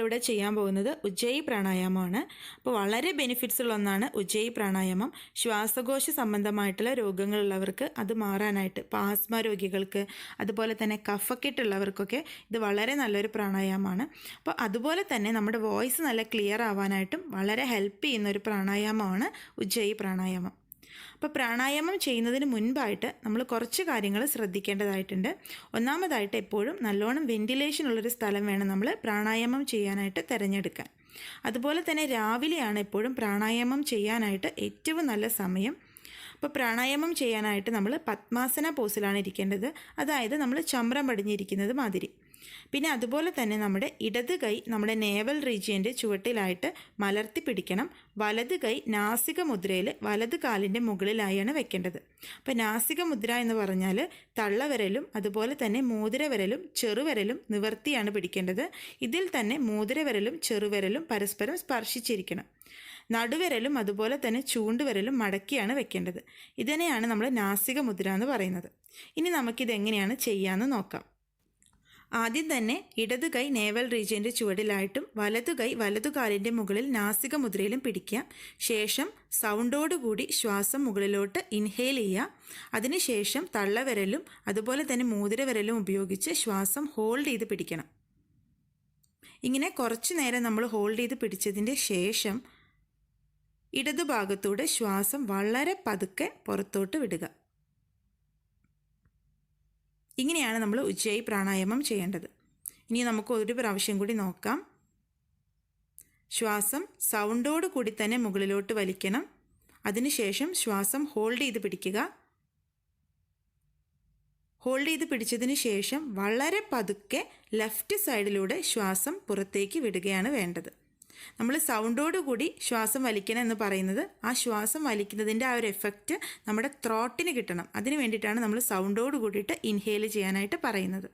നമ്മളിവിടെ ചെയ്യാൻ പോകുന്നത് ഉജ്ജയി പ്രാണായാമമാണ്. അപ്പോൾ വളരെ ബെനിഫിറ്റ്സ് ഉള്ള ഒന്നാണ് ഉജ്ജയി പ്രാണായാമം. ശ്വാസകോശ സംബന്ധമായിട്ടുള്ള രോഗങ്ങളുള്ളവർക്ക് അത് മാറാനായിട്ട്, ഇപ്പോൾ ആസ്മ രോഗികൾക്ക്, അതുപോലെ തന്നെ കഫക്കെട്ടുള്ളവർക്കൊക്കെ ഇത് വളരെ നല്ലൊരു പ്രാണായാമമാണ്. അപ്പോൾ അതുപോലെ തന്നെ നമ്മുടെ വോയിസ് നല്ല ക്ലിയർ ആവാനായിട്ടും വളരെ ഹെൽപ്പ് ചെയ്യുന്ന ഒരു പ്രാണായാമമാണ് ഉജ്ജയി പ്രാണായാമം. അപ്പോൾ പ്രാണായാമം ചെയ്യുന്നതിന് മുൻപായിട്ട് നമ്മൾ കുറച്ച് കാര്യങ്ങൾ ശ്രദ്ധിക്കേണ്ടതായിട്ടുണ്ട്. ഒന്നാമതായിട്ട് എപ്പോഴും നല്ലോണം വെന്റിലേഷൻ ഉള്ളൊരു സ്ഥലം വേണം നമ്മൾ പ്രാണായാമം ചെയ്യാനായിട്ട് തിരഞ്ഞെടുക്കാൻ. അതുപോലെ തന്നെ രാവിലെയാണ് എപ്പോഴും പ്രാണായാമം ചെയ്യാനായിട്ട് ഏറ്റവും നല്ല സമയം. അപ്പോൾ പ്രാണായാമം ചെയ്യാനായിട്ട് നമ്മൾ പത്മാസന പോസിലാണ് ഇരിക്കേണ്ടത്, അതായത് നമ്മൾ ചമ്രം പടിഞ്ഞിരിക്കുന്നത് മാതിരി. പിന്നെ അതുപോലെ തന്നെ നമ്മുടെ ഇടത് കൈ നമ്മുടെ നേവൽ റീജിയൻ്റെ ചുവട്ടിലായിട്ട് മലർത്തി പിടിക്കണം. വലത് കൈ നാസിക മുദ്രയിൽ വലത് കാലിൻ്റെ മുകളിലായാണ് വെക്കേണ്ടത്. അപ്പോൾ നാസിക മുദ്ര എന്ന് പറഞ്ഞാൽ തള്ളവിരലും അതുപോലെ തന്നെ മോതിരവിരലും ചെറുവിരലും നിവർത്തിയാണ് പിടിക്കേണ്ടത്. ഇതിൽ തന്നെ മോതിരവിരലും ചെറുവിരലും പരസ്പരം സ്പർശിച്ചിരിക്കണം. നടുവിരലും അതുപോലെ തന്നെ ചൂണ്ടുവിരലും മടക്കിയാണ് വെക്കേണ്ടത്. ഇതിനെയാണ് നമ്മൾ നാസിക മുദ്ര എന്ന് പറയുന്നത്. ഇനി നമുക്കിതെങ്ങനെയാണ് ചെയ്യാമെന്ന് നോക്കാം. ആദ്യം തന്നെ ഇടത് കൈ നേവൽ റീജിയൻ്റെ ചുവടിലായിട്ടും വലതു കൈ വലതുകാലിൻ്റെ മുകളിൽ നാസിക മുദ്രയിലും പിടിക്കുക. ശേഷം സൗണ്ടോടുകൂടി ശ്വാസം മുകളിലോട്ട് ഇൻഹെയിൽ ചെയ്യുക. അതിനുശേഷം തള്ളവിരലും അതുപോലെ തന്നെ മോതിരവിരലും ഉപയോഗിച്ച് ശ്വാസം ഹോൾഡ് ചെയ്ത് പിടിക്കണം. ഇങ്ങനെ കുറച്ച് നേരം നമ്മൾ ഹോൾഡ് ചെയ്ത് പിടിച്ചതിൻ്റെ ശേഷം ഇടതുഭാഗത്തൂടെ ശ്വാസം വളരെ പതുക്കെ പുറത്തോട്ട് വിടുക. ഇങ്ങനെയാണ് നമ്മൾ ഉജ്ജയി പ്രാണായാമം ചെയ്യേണ്ടത്. ഇനി നമുക്ക് ഒരു പ്രാവശ്യം കൂടി നോക്കാം. ശ്വാസം സൗണ്ടോട് കൂടി തന്നെ മുകളിലോട്ട് വലിക്കണം. അതിനുശേഷം ശ്വാസം ഹോൾഡ് ചെയ്ത് പിടിക്കുക. ഹോൾഡ് ചെയ്ത് പിടിച്ചതിന് ശേഷം വളരെ പതുക്കെ ലെഫ്റ്റ് സൈഡിലൂടെ ശ്വാസം പുറത്തേക്ക് വിടുകയാണ് വേണ്ടത്. നമ്മൾ സൗണ്ടോടുകൂടി ശ്വാസം വലിക്കണം എന്ന് പറയുന്നത് ആ ശ്വാസം വലിക്കുന്നതിൻ്റെ ആ ഒരു എഫക്റ്റ് നമ്മുടെ ത്രോട്ടിന് കിട്ടണം. അതിന് വേണ്ടിയിട്ടാണ് നമ്മൾ സൗണ്ടോട് കൂടിയിട്ട് ഇൻഹെയിൽ ചെയ്യാനായിട്ട് പറയുന്നത്.